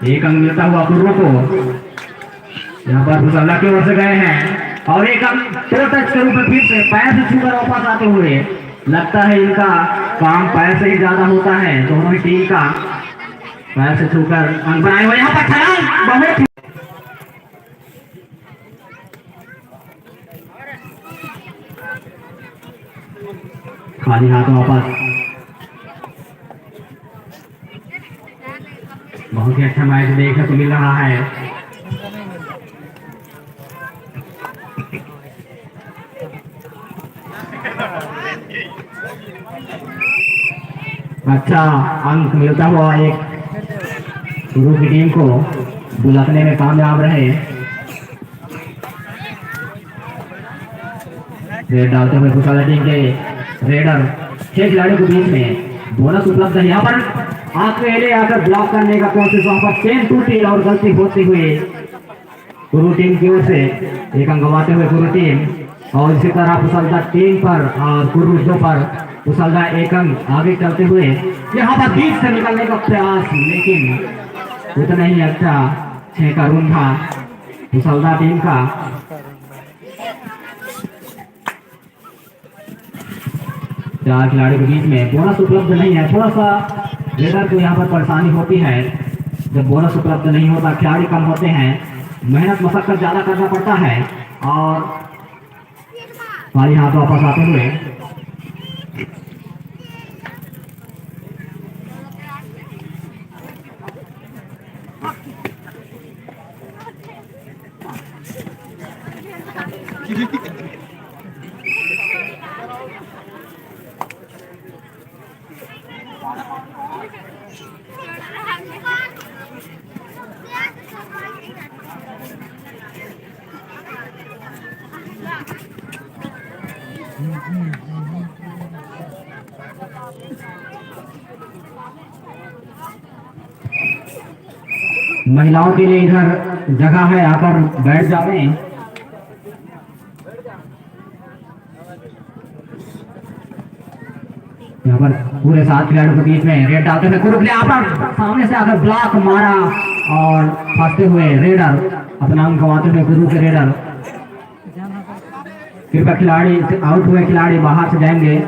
एक अंक मिलता हुआ कुर्रू को। यहाँ पर फुसल्ला की ओर से गए हैं और एक अंक टो टच के रूप में फिर से पैर से छूकर वापस आते हुए। लगता है इनका काम पैर से ही ज्यादा होता है, दोनों ही टीम का। पैर से छूकर अंक बनाए हुए यहाँ पर खड़ा बहुत खाली हाथ वापस। बहुत ही अच्छा मैच देखने को मिल रहा है। अच्छा अंक मिलता हुआ एक शुरू की टीम को बुलाने में कामयाब रहे। रेड डालते हुए फुसल्ला टीम के रेडर 6 खिलाड़ियों के बीच में बोनस उपलब्ध है। यहाँ पर अकेले आकर ब्लॉक करने का कोशिश, वहां पर चेन टूटी और गलती होती हुई कुर्रू टीम की ओर से एक अंक गंवाते हुए कुर्रू टीम। और इसी तरह फुसल्ला टीम पर और कुर्रू 2 पर फुसल्ला एक अंक आगे चलते हुए यहाँ पर बीच से निकलने का प्रयास, लेकिन उतना ही अच्छा 6 का रूम था फुसल्ला टीम का। चार खिलाड़ियों के बीच में बोनस उपलब्ध नहीं है। थोड़ा सा रेडर को यहाँ पर परेशानी होती है जब बोनस उपलब्ध नहीं होता, खिलाड़ी कम होते हैं, मेहनत मशक्कत ज्यादा करना पड़ता है। और खाली हाथ वापस आते हुए महिलाओं के लिए इधर जगह है, आकर बैठ जावे। यहाँ पर पूरे 7 खिलाड़ियों के बीच में रेड डालते हुए कुर्रू यहाँ पर सामने से आकर ब्लॉक मारा और फंसते हुए रेडर अपना अंक गंवाते हुए कुर्रू के रेडर। कृपया खिलाड़ी आउट हुए खिलाड़ी बाहर से जाएंगे।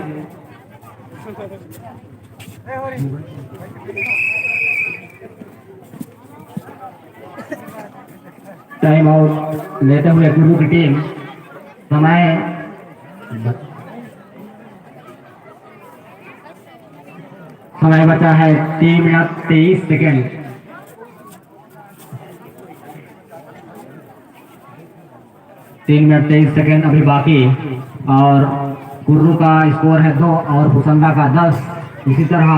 टाइम आउट लेते हुए कुर्रू की टीम। समय बचा है 3 मिनट 23 सेकेंड। 3 मिनट 23 सेकेंड अभी बाकी। और कुर्रू का स्कोर है 2 और फुसल्ला का 10। इसी तरह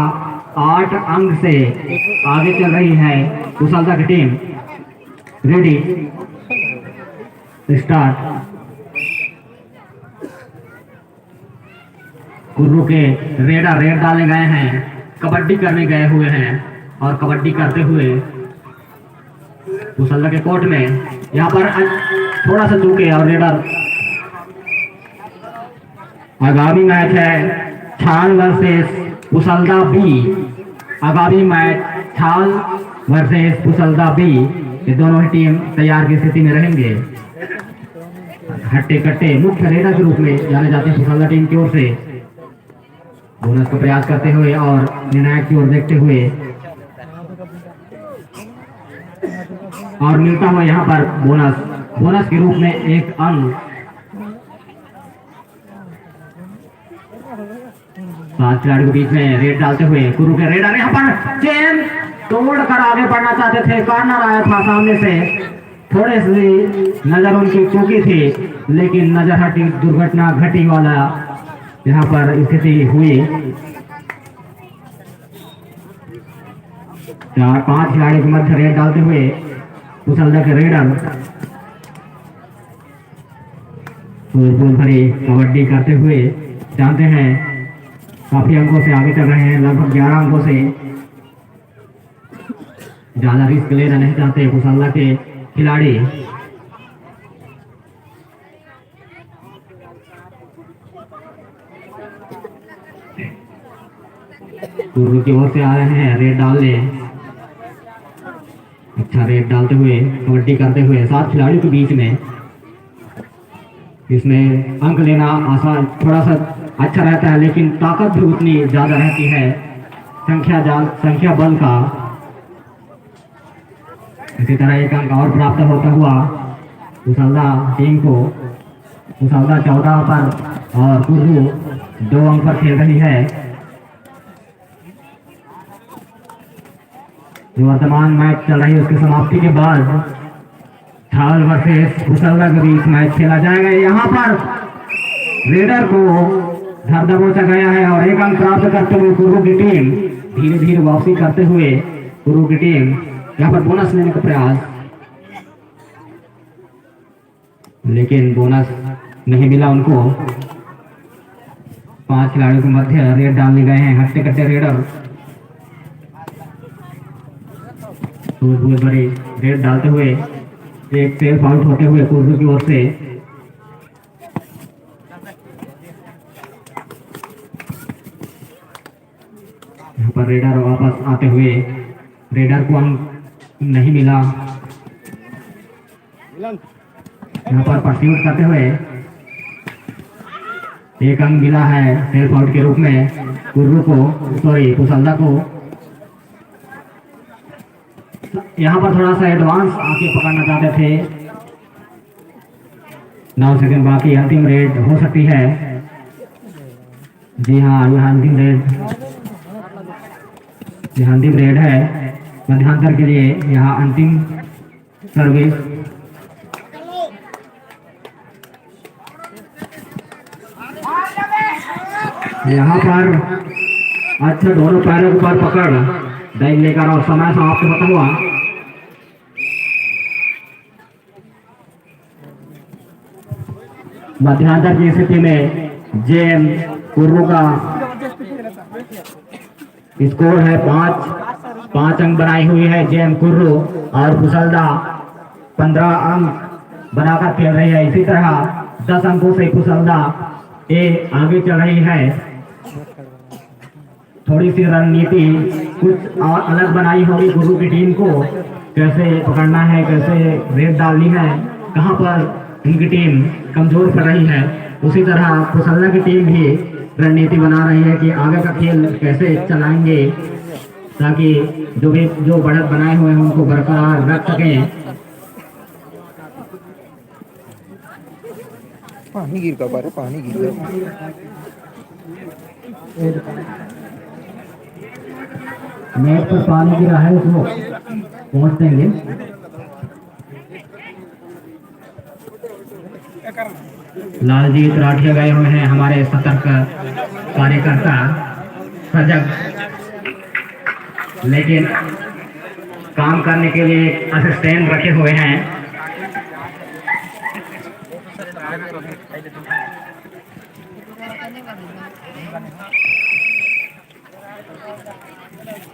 8 अंक से आगे चल रही है फुसल्ला की टीम। Ready start. कुर्रू के रेडर रेड डालने गए हैं, कबड्डी करने गए हुए हैं और कबड्डी करते हुए फुसल्ला के कोर्ट में यहाँ पर थोड़ा सा चूके और रेडर। आगामी मैच है छाल वर्सेस फुसल्ला बी। आगामी मैच छाल वर्सेस फुसल्ला बी। ये दोनों ही टीम तैयार की स्थिति में रहेंगे। हट्टे कट्टे मुख्य रेडर के रूप में जाने जाते हैं फुसल्ला टीम की ओर से। बोनस को प्रयास करते हुए और निर्णायक की ओर देखते हुए और मिलता हुआ यहाँ पर बोनस के रूप में 1 अंक। 7 खिलाड़ियों के बीच में रेड डालते हुए कुर्रू के रेडर यहाँ पर चेन तोड़कर आगे बढ़ना चाहते थे। कॉर्नर आया था सामने से, थोड़े सी नजर उनकी चूकी थी, लेकिन नजर हटी दुर्घटना घटी वाला यहाँ पर स्थिति हुई। 4-5 खिलाड़ियों के मध्य रेड डालते हुए फुसल्ला के रेडर भरी कबड्डी करते हुए जानते हैं काफी अंकों से आगे चल रहे हैं, लगभग 11 अंकों से। ज्यादा रिस्क लेना नहीं चाहते फुसल्ला के खिलाड़ी। कुर्रू की ओर से आ रहे हैं रेड डालने। अच्छा रेड डालते हुए कबड्डी करते हुए 7 खिलाड़ियों के बीच में, इसमें अंक लेना आसान थोड़ा सा अच्छा रहता है, लेकिन ताकत भी उतनी ज्यादा रहती है संख्या बल का। इसी तरह एक अंक और प्राप्त होता हुआ कुशलदा टीम को। कुशलदा 14 पर और कुर्रू 2 अंक पर खेल रही है। जो वर्तमान मैच चल रही है उसकी समाप्ति के बाद थाल वर्सेस कुशलदा के बीच मैच खेला जाएगा। यहाँ पर रेडर को धर दबोचा गया है और एक अंक प्राप्त करते हुए कुर्रू की टीम धीरे धीरे वापसी करते हुए कुर्रू की टीम यहाँ पर बोनस लेने का प्रयास, लेकिन बोनस नहीं मिला उनको। 5 खिलाड़ियों के मध्य रेड डालने गए हैं हट्टे कट्टे रेडर। बहुत बड़ी रेड डालते हुए एक सेल्फ आउट होते हुए कुर्रू की ओर से। यहाँ पर रेडर वापस आते हुए रेडर को अंक नहीं मिला। यहाँ पर परस्यूट करते हुए एक अंक मिला है सेल्फ आउट के रूप में कुर्रू को, सॉरी कुशलदा को। यहाँ पर थोड़ा सा एडवांस आके पकड़ना चाहते थे। 9 सेकंड बाकी, अंतिम रेड हो सकती है। जी हाँ, यह अंतिम रेड है मध्यांतर के लिए। यहाँ अंतिम सर्विस। यहाँ पर अच्छा दोनों पैरों के ऊपर पकड़ डाइव लेकर और समय समाप्त होता हुआ। मध्यांतर की स्थिति में जेएम कुर्रू का स्कोर है 5 अंक बनाई हुई है जेएम कुर्रू और कुशलदा 15 अंक बनाकर खेल रही है। इसी तरह 10 अंकों से कुशलदा आगे चल रही है। थोड़ी सी रणनीति कुछ और अलग बनाई होगी कुर्रू की टीम को, कैसे पकड़ना है, कैसे रेड डालनी है, कहां पर इनकी टीम कमजोर पड़ रही है। उसी तरह कुशलदा की टीम भी रणनीति बना रही है कि आगे का खेल कैसे चलाएंगे ताकि जो बढ़त बनाए हुए हैं उनको बरकरार रख सकें। पानी गिर का बारे पानी गिर नेट पर पानी गिरा है उसको पहुंच देंगे। लालजी राठिया गए हुए हैं हमारे सतर्क कार्यकर्ता सजग, लेकिन काम करने के लिए असिस्टेंट रखे हुए हैं।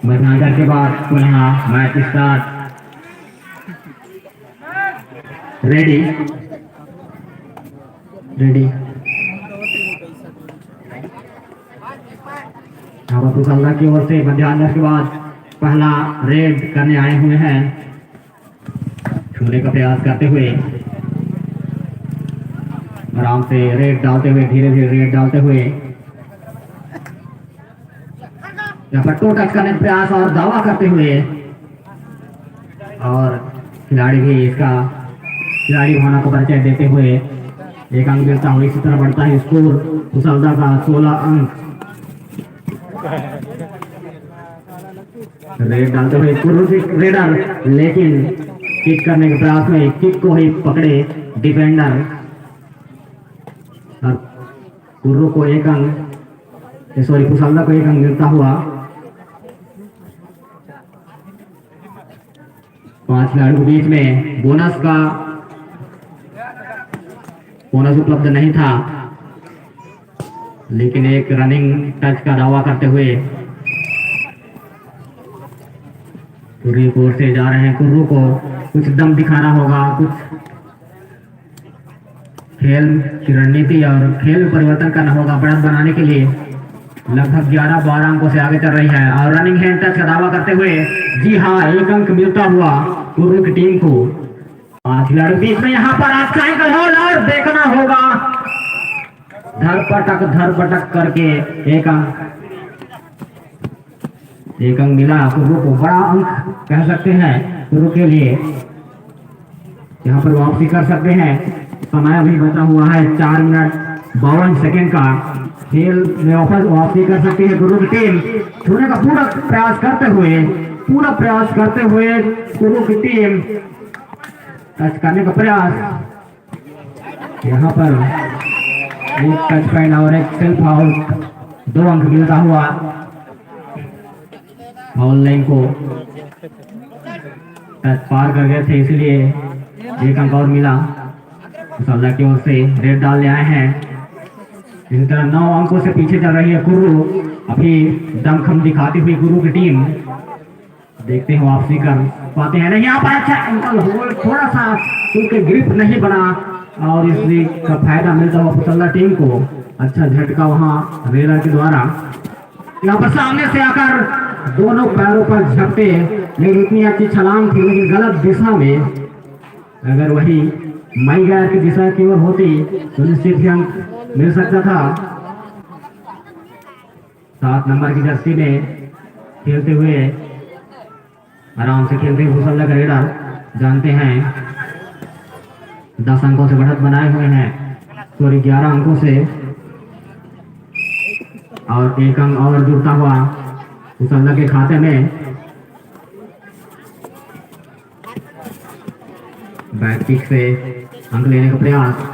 मध्यांतर के बाद पुनः मैच स्टार्ट। रेडी कुशलदा की ओर से मध्यांतर के बाद पहला रेड करने आए हुए हैं। छूने का प्रयास करते हुए आराम से रेड डालते हुए, धीरे धीरे रेड डालते हुए यहाँ पर टो टच करने का प्रयास और दावा करते हुए, और खिलाड़ी भी इसका खिलाड़ी भावना को परिचय देते हुए एक अंक मिलता हुआ। इसी तरह बढ़ता है स्कोर कुशलदा का 16 अंक। रेड डालते हुए कुर्रू रेडर, लेकिन किक करने के प्रयास में किक को ही पकड़े डिफेंडर और कुर्रू को एक अंक, सॉरी कुशलदा को एक अंक मिलता हुआ। 5 खिलाड़ियों के बीच में बोनस उपलब्ध नहीं था, लेकिन एक रनिंग टच का दावा करते हुए कुर्रू की ओर से जा रहे हैं। कुर्रू को कुछ दम दिखाना होगा, कुछ खेल की रणनीति और खेल में परिवर्तन करना होगा बढ़त बनाने के लिए। लगभग 11-12 अंकों से आगे चल रही है और रनिंग हैंड टच का दावा करते हुए, जी हाँ, एक अंक मिलता हुआ कुर्रू की टीम को। 5 खिलाड़ी बीच में यहाँ पर अच्छा एंगल होल्ड और देखना होगा, धरपटक करके एक अंक मिला कुर्रू को। बड़ा अंक कह सकते हैं कुर्रू के लिए। यहाँ पर वापसी कर सकते हैं। समय अभी बचा हुआ है 4 मिनट 52 सेकेंड का। खेल में वापसी कर सकती है कुर्रू की टीम। छूने का पूरा प्रयास करते हुए कुर्रू की टीम टच करने का प्रयास। यहाँ पर एक टच पॉइंट और एक सेल्फ आउट, 2 अंक मिलता हुआ फाउल लाइन को टच पार कर गए थे, इसलिए 1 अंक और मिला। मुसल्ला की ओर से रेड डालने आए हैं। इसी तरह 9 अंकों से पीछे चल रही है कुर्रू। अभी दमखम दिखाती हुई कुर्रू की टीम, देखते हैं वापसी कर पाते हैं नहीं। यहाँ पर अच्छा एंकल होल्ड, थोड़ा सा क्योंकि ग्रिप नहीं बना और इसलिए का फायदा मिलता हुआ मुसल्ला टीम को। अच्छा झटका वहाँ रेलर के द्वारा। यहाँ पर सामने से आकर दोनों पैरों पर झपटे, लेकिन इतनी अच्छी छलांग थी, लेकिन गलत दिशा में। अगर वही माई गैर की दिशा की ओर होती तो निश्चित ही अंक मिल सकता था। 7 नंबर की जर्सी में खेलते हुए, आराम से खेलते हुए मुसल्ला का रेडर, जानते हैं 10 अंकों से बढ़त बनाए हुए हैं, सॉरी 11 अंकों से, और 1 अंक और जुड़ता हुआ मुसल्ला के खाते में। बैक किक से अंक लेने का प्रयास।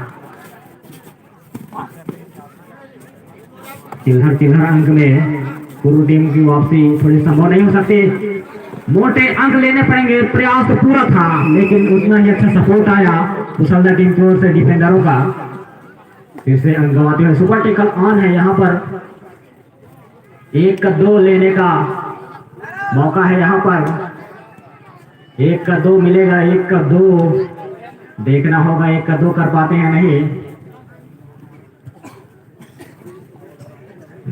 चिल्हर अंक में कुर्रू टीम की वापसी थोड़ी संभव नहीं हो सकती। मोटे अंक लेने पड़ेंगे, प्रयास तो पूरा था, लेकिन उतना ही अच्छा सपोर्ट आया मुसल्ला टीम की ओर से डिफेंडरों का। फिर से अंक गंवाते हुए सुपर टेकल ऑन है। यहाँ पर 1 का 2 लेने का मौका है। यहाँ पर 1 का 2 मिलेगा, 1 का 2 देखना होगा, 1 का 2 कर पाते हैं नहीं,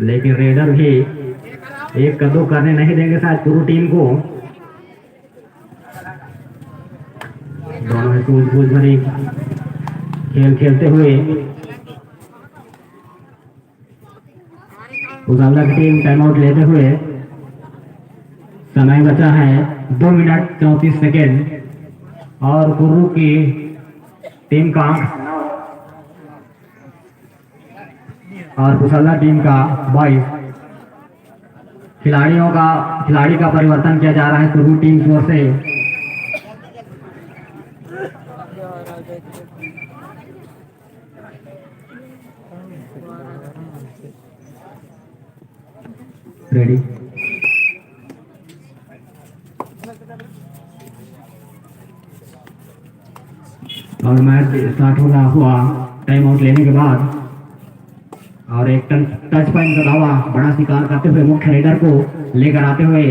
लेकिन रेडर भी 1 का 2 करने नहीं देंगे शायद कुर्रू टीम को। दोनों सूझबूझ भरी खेल खेलते हुए मुसल्ला की टीम टाइम आउट लेते हुए। समय बचा है 2 मिनट 34 सेकेंड और कुर्रू की टीम का और मुसल्ला टीम का 22। खिलाड़ी का परिवर्तन किया जा रहा है कुर्रू टीम की ओर से। रेडी, और मैच स्टार्ट होना हुआ टाइम आउट लेने के बाद, और एक टच पॉइंट का दावा बड़ा शिकार करते हुए मुख्य रेडर को लेकर आते हुए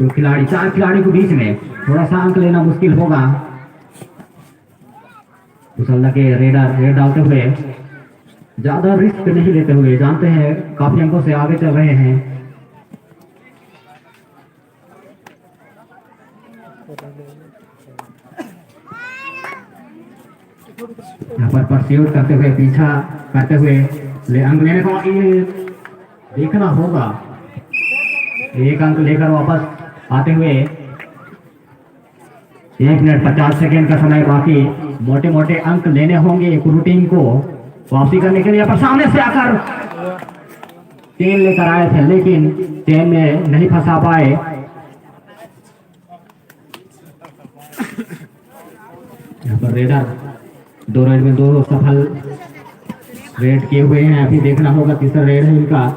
खिलाड़ी 4 खिलाड़ी के बीच में थोड़ा सा अंक लेना मुश्किल होगा। मुसल्ला के रेड डालते हुए, ज्यादा रिस्क नहीं लेते हुए, जानते हैं काफी अंकों से आगे चल रहे हैं। यहाँ पर परस्यूट करते हुए, पीछा करते हुए अंक लेने को देखना होगा। 1 अंक लेकर वापस आते हुए 1 मिनट 50 सेकेंड का समय बाकी। मोटे मोटे अंक लेने होंगे कुर्रू टीम को वापसी करने के लिए। पर सामने से आकर चेन लेकर आए थे, लेकिन चेन में नहीं फंसा पाए। यहाँ पर रेडर 2 रेड में 2 सफल रेड किए हुए हैं। अभी देखना होगा तीसरा रेड है इनका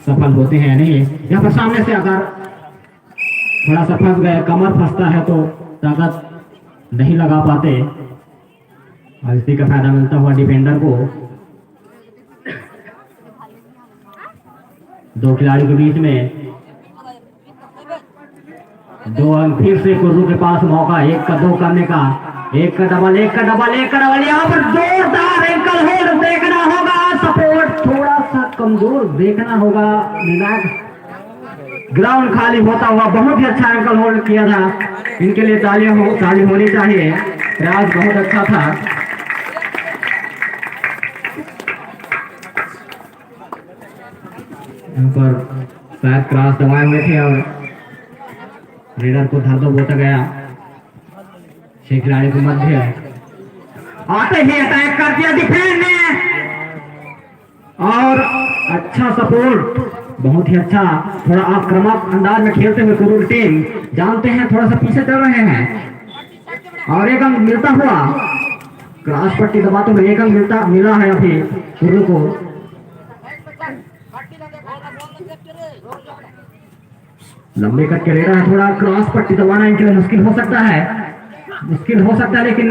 सफल होते हैं नहीं। यहाँ पर सामने से आकर थोड़ा सा फंस गए, कमर फंसता है तो ताकत नहीं लगा पाते, और इसी का फायदा मिलता हुआ डिफेंडर को। 2 खिलाड़ी के बीच में 2 अंक फिर से कुर्रू के पास मौका 1 का 2 करने का। 1 का डबल, 1 का डबल, 1 का डबल। यहाँ पर जोरदार एंकल होल्ड देखना होगा, सपोर्ट थोड़ा सा कमजोर देखना होगा। ग्राउंड खाली होता हुआ बहुत ही अच्छा एंकल होल्ड किया था। इनके लिए ताली होनी चाहिए, प्रयास बहुत अच्छा था। यहाँ पर शायद क्रॉस दबाए हुए थे और रेडर को धर दो बोता गया। 6 खिलाड़ी के मध्य आते ही अटैक कर दिया डिफेंस ने और अच्छा सपोर्ट, बहुत ही अच्छा। थोड़ा आक्रामक अंदाज में खेलते हुए कुरुल टीम जानते हैं थोड़ा सा पीछे चल रहे हैं और एक अंक मिलता हुआ क्रॉस पट्टी दबाते हुए एक अंक मिला है अभी कुरुल को। लंबे कट के रेडर है, थोड़ा क्रॉस पट्टी दबाना इनके लिए मुश्किल हो सकता है, लेकिन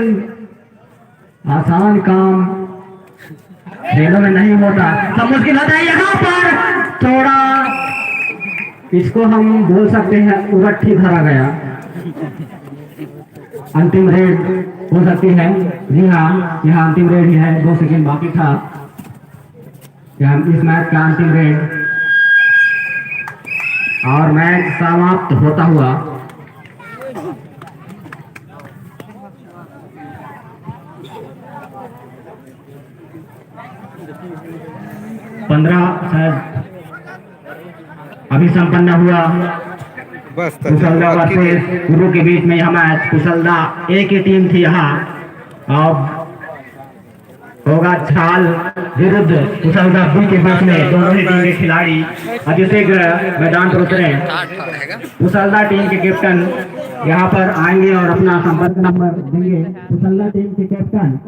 आसान काम खेलों में नहीं होता, सब मुश्किल होता है। यहाँ पर थोड़ा इसको हम बोल सकते हैं उलट्ठी धरा गया, अंतिम रेड हो सकती है। जी हाँ, यहाँ अंतिम रेड ही है, 2 सेकंड बाकी था इस मैच का अंतिम रेड और मैच समाप्त होता हुआ 15 शायद अभी संपन्न हुआ। बस कुशलदा वर्सेस गुरु के बीच में यह मैच कुशलदा ए की टीम थी यहाँ। अब होगा छाल विरुद्ध कुशलदा बी के बीच में, दोनों ही टीम के खिलाड़ी अतिशीघ्र मैदान पर उतरे। कुशलदा टीम के कैप्टन यहाँ पर आएंगे और अपना संपर्क नंबर देंगे। कुशलदा टीम के कैप्टन